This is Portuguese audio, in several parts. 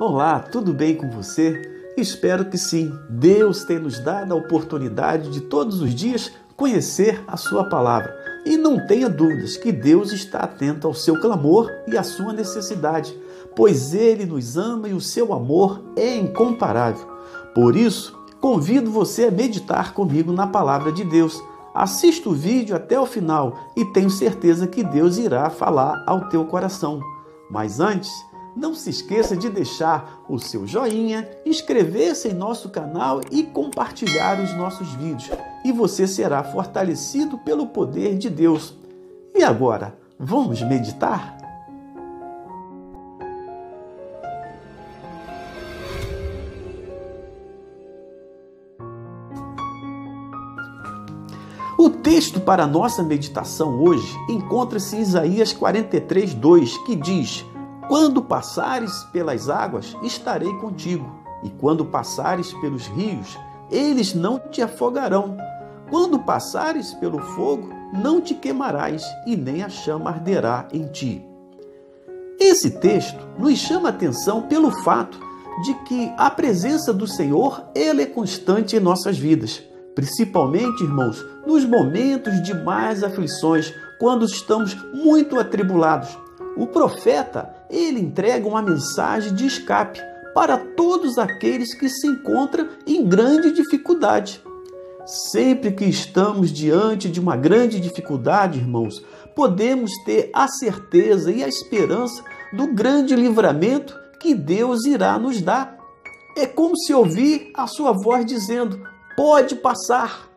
Olá, tudo bem com você? Espero que sim. Deus tem nos dado a oportunidade de todos os dias conhecer a sua palavra. E não tenha dúvidas que Deus está atento ao seu clamor e à sua necessidade, pois Ele nos ama e o seu amor é incomparável. Por isso, convido você a meditar comigo na palavra de Deus. Assista o vídeo até o final e tenho certeza que Deus irá falar ao teu coração. Mas antes, não se esqueça de deixar o seu joinha, inscrever-se em nosso canal e compartilhar os nossos vídeos. E você será fortalecido pelo poder de Deus. E agora, vamos meditar? O texto para a nossa meditação hoje encontra-se em Isaías 43:2, que diz: "Quando passares pelas águas, estarei contigo, e quando passares pelos rios, eles não te afogarão. Quando passares pelo fogo, não te queimarás, e nem a chama arderá em ti." Esse texto nos chama a atenção pelo fato de que a presença do Senhor, ela é constante em nossas vidas. Principalmente, irmãos, nos momentos de mais aflições, quando estamos muito atribulados. O profeta, ele entrega uma mensagem de escape para todos aqueles que se encontram em grande dificuldade. Sempre que estamos diante de uma grande dificuldade, irmãos, podemos ter a certeza e a esperança do grande livramento que Deus irá nos dar. É como se ouvir a sua voz dizendo: "Pode passar."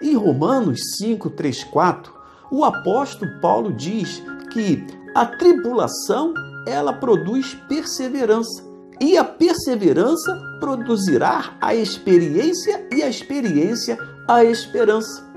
Em Romanos 5:3-4, o apóstolo Paulo diz que a tribulação, ela produz perseverança, e a perseverança produzirá a experiência, e a experiência a esperança.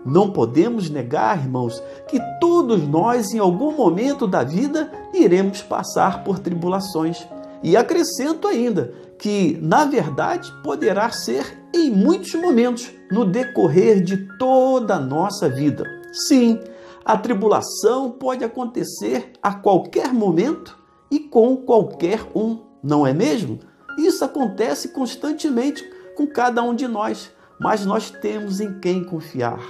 Não podemos negar, irmãos, que todos nós, em algum momento da vida, iremos passar por tribulações. E acrescento ainda que, na verdade, poderá ser em muitos momentos no decorrer de toda a nossa vida. Sim, a tribulação pode acontecer a qualquer momento e com qualquer um, não é mesmo? Isso acontece constantemente com cada um de nós, mas nós temos em quem confiar.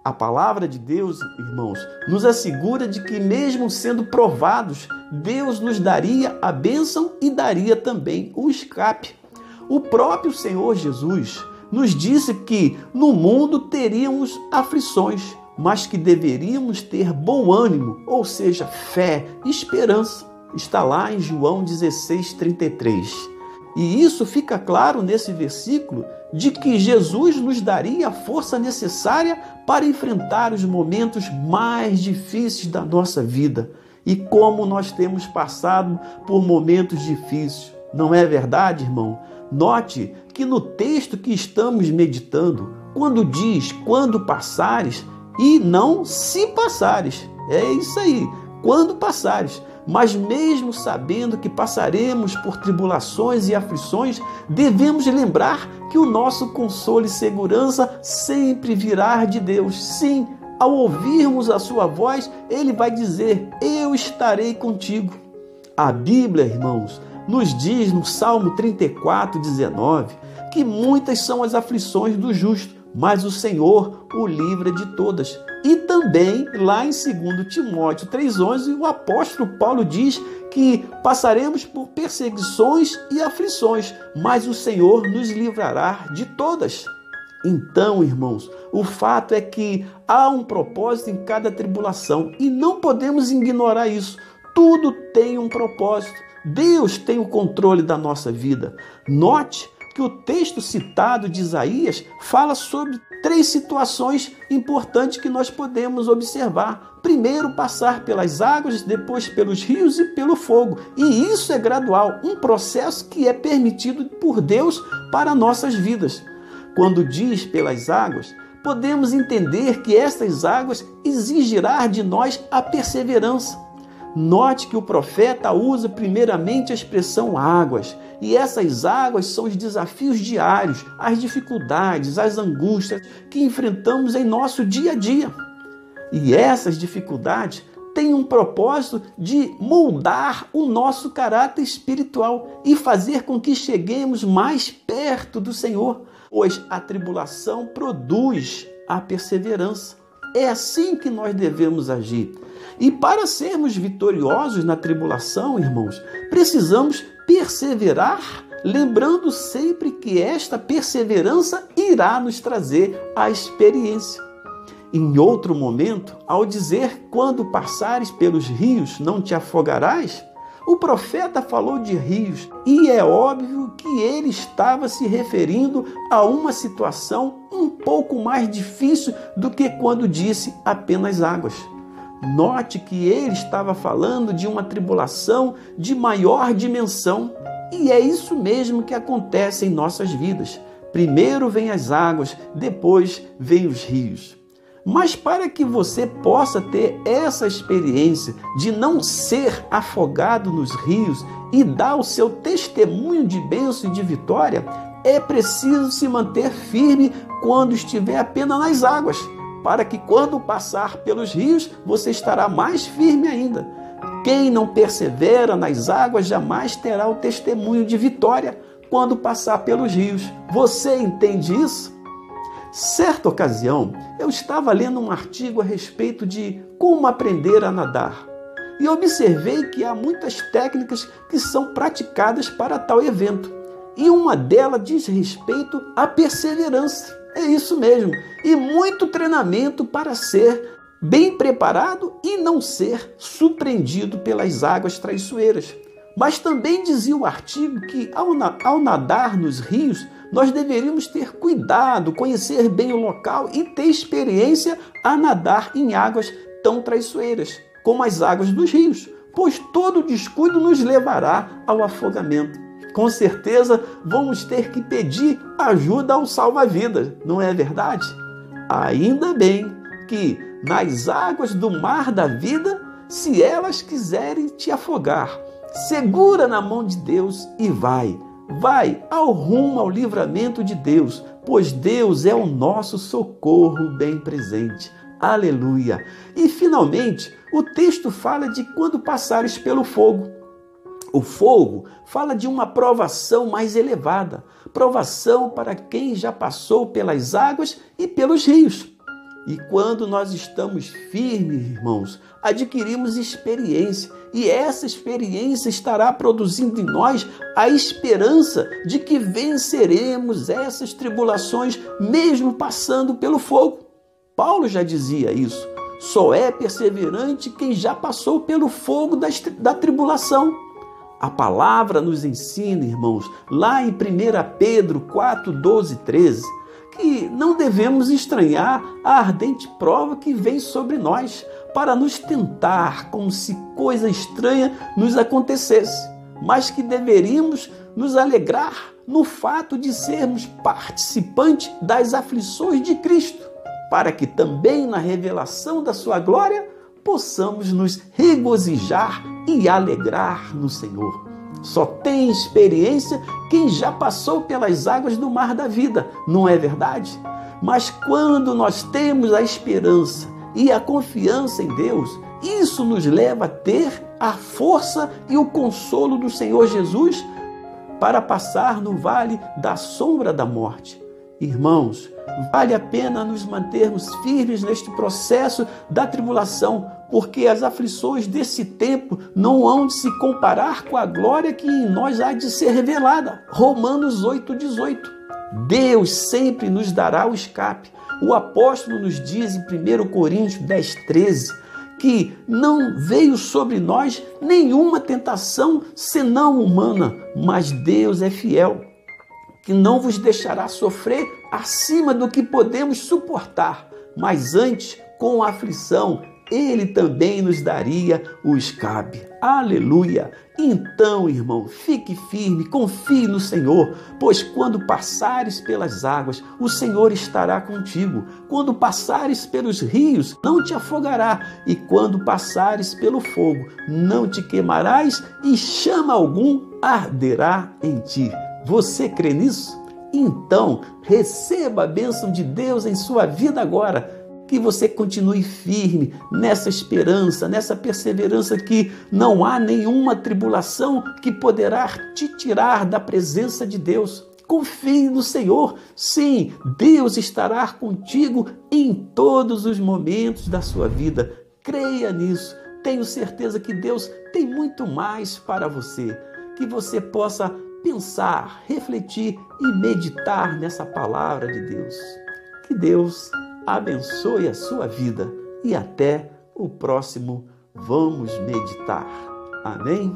A palavra de Deus, irmãos, nos assegura de que mesmo sendo provados, Deus nos daria a bênção e daria também o escape. O próprio Senhor Jesus nos disse que no mundo teríamos aflições, mas que deveríamos ter bom ânimo, ou seja, fé e esperança. Está lá em João 16:33. E isso fica claro nesse versículo de que Jesus nos daria a força necessária para enfrentar os momentos mais difíceis da nossa vida. E como nós temos passado por momentos difíceis, não é verdade, irmão? Note que no texto que estamos meditando, quando diz "quando passares", e não "se passares", é isso aí, quando passares. Mas mesmo sabendo que passaremos por tribulações e aflições, devemos lembrar que o nosso consolo e segurança sempre virá de Deus. Sim, ao ouvirmos a sua voz, Ele vai dizer: "Eu estarei contigo." A Bíblia, irmãos, nos diz no Salmo 34:19 que muitas são as aflições do justo, mas o Senhor o livra de todas. E também, lá em 2 Timóteo 3:11, o apóstolo Paulo diz que passaremos por perseguições e aflições, mas o Senhor nos livrará de todas. Então, irmãos, o fato é que há um propósito em cada tribulação e não podemos ignorar isso. Tudo tem um propósito. Deus tem o controle da nossa vida. Note que o texto citado de Isaías fala sobre 3 situações importantes que nós podemos observar. Primeiro, passar pelas águas, depois pelos rios e pelo fogo. E isso é gradual, um processo que é permitido por Deus para nossas vidas. Quando diz pelas águas, podemos entender que estas águas exigirão de nós a perseverança. Note que o profeta usa primeiramente a expressão águas, e essas águas são os desafios diários, as dificuldades, as angústias que enfrentamos em nosso dia a dia. E essas dificuldades tem um propósito de moldar o nosso caráter espiritual e fazer com que cheguemos mais perto do Senhor, pois a tribulação produz a perseverança. É assim que nós devemos agir. E para sermos vitoriosos na tribulação, irmãos, precisamos perseverar, lembrando sempre que esta perseverança irá nos trazer a experiência. Em outro momento, ao dizer, quando passares pelos rios, não te afogarás, o profeta falou de rios e é óbvio que ele estava se referindo a uma situação um pouco mais difícil do que quando disse apenas águas. Note que ele estava falando de uma tribulação de maior dimensão e é isso mesmo que acontece em nossas vidas. Primeiro vêm as águas, depois vêm os rios. Mas para que você possa ter essa experiência de não ser afogado nos rios e dar o seu testemunho de bênção e de vitória, é preciso se manter firme quando estiver apenas nas águas, para que quando passar pelos rios, você estará mais firme ainda. Quem não persevera nas águas jamais terá o testemunho de vitória quando passar pelos rios. Você entende isso? Certa ocasião, eu estava lendo um artigo a respeito de como aprender a nadar e observei que há muitas técnicas que são praticadas para tal evento e uma delas diz respeito à perseverança. É isso mesmo, e muito treinamento para ser bem preparado e não ser surpreendido pelas águas traiçoeiras. Mas também dizia o artigo que ao nadar nos rios, nós deveríamos ter cuidado, conhecer bem o local e ter experiência a nadar em águas tão traiçoeiras, como as águas dos rios, pois todo descuido nos levará ao afogamento. Com certeza vamos ter que pedir ajuda ao salva-vidas, não é verdade? Ainda bem que nas águas do mar da vida, se elas quiserem te afogar, segura na mão de Deus e vai ao rumo ao livramento de Deus, pois Deus é o nosso socorro bem presente. Aleluia! E finalmente, o texto fala de quando passares pelo fogo. O fogo fala de uma provação mais elevada, provação para quem já passou pelas águas e pelos rios. E quando nós estamos firmes, irmãos, adquirimos experiência e essa experiência estará produzindo em nós a esperança de que venceremos essas tribulações mesmo passando pelo fogo. Paulo já dizia isso, só é perseverante quem já passou pelo fogo da tribulação. A palavra nos ensina, irmãos, lá em 1 Pedro 4, 12 e 13, que não devemos estranhar a ardente prova que vem sobre nós para nos tentar como se coisa estranha nos acontecesse, mas que deveríamos nos alegrar no fato de sermos participantes das aflições de Cristo, para que também na revelação da sua glória possamos nos regozijar e alegrar no Senhor. Só tem experiência quem já passou pelas águas do mar da vida, não é verdade? Mas quando nós temos a esperança e a confiança em Deus, isso nos leva a ter a força e o consolo do Senhor Jesus para passar no vale da sombra da morte. Irmãos, vale a pena nos mantermos firmes neste processo da tribulação, porque as aflições desse tempo não hão de se comparar com a glória que em nós há de ser revelada. Romanos 8,18. Deus sempre nos dará o escape. O apóstolo nos diz em 1 Coríntios 10,13 que não veio sobre nós nenhuma tentação senão humana, mas Deus é fiel, que não vos deixará sofrer acima do que podemos suportar, mas antes, com a aflição, Ele também nos daria o escape. Aleluia! Então, irmão, fique firme, confie no Senhor, pois quando passares pelas águas, o Senhor estará contigo. Quando passares pelos rios, não te afogará, e quando passares pelo fogo, não te queimarás, e chama algum arderá em ti. Você crê nisso? Então, receba a bênção de Deus em sua vida agora. que você continue firme nessa esperança, nessa perseverança, que não há nenhuma tribulação que poderá te tirar da presença de Deus. Confie no Senhor. Sim, Deus estará contigo em todos os momentos da sua vida. Creia nisso. Tenho certeza que Deus tem muito mais para você. Que você possa pensar, refletir e meditar nessa palavra de Deus. Que Deus abençoe a sua vida e até o próximo Vamos Meditar. Amém?